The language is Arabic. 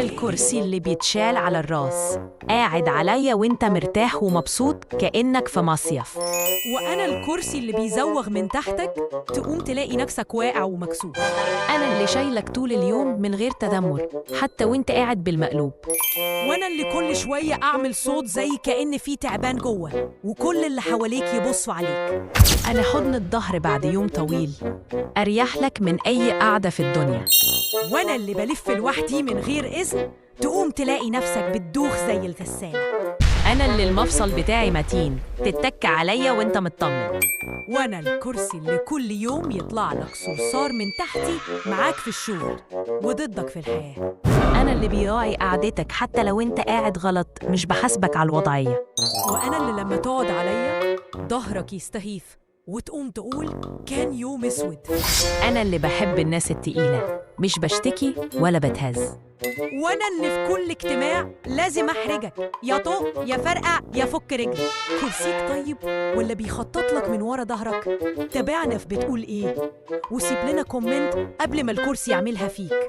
أنا الكرسي اللي بيتشال على الراس، قاعد عليا وانت مرتاح ومبسوط كأنك في مصيف. وأنا الكرسي اللي بيزوغ من تحتك تقوم تلاقي نفسك واقع ومكسوف. أنا اللي شايلك طول اليوم من غير تذمر حتى وانت قاعد بالمقلوب. وأنا اللي كل شوية أعمل صوت زي كأن في تعبان جوه وكل اللي حواليك يبصوا عليك. أنا حضن الظهر بعد يوم طويل، أريح لك من أي قعدة في الدنيا. وأنا اللي بلف لوحدي من غير إذن تقوم تلاقي نفسك بتدوخ زي الغسالة. أنا اللي المفصل بتاعي متين، تتك عليا وانت مطمن. وأنا الكرسي اللي كل يوم يطلع لك صرصار من تحتي معاك في الشغل وضدك في الحياة. أنا اللي بيراعي قعدتك حتى لو انت قاعد غلط، مش بحاسبك على الوضعية. وأنا اللي لما تقعد عليا ظهرك يستهيف وتقوم تقول كان يوم اسود. أنا اللي بحب الناس التقيلة، مش بشتكي ولا بتهز. وأنا اللي في كل اجتماع لازم أحرجك، يا طوق يا فرقع يا فك رجلك. كرسيك طيب ولا بيخطط لك من ورا ظهرك؟ تابعنا في بتقول إيه وسيب لنا كومنت قبل ما الكرسي يعملها فيك.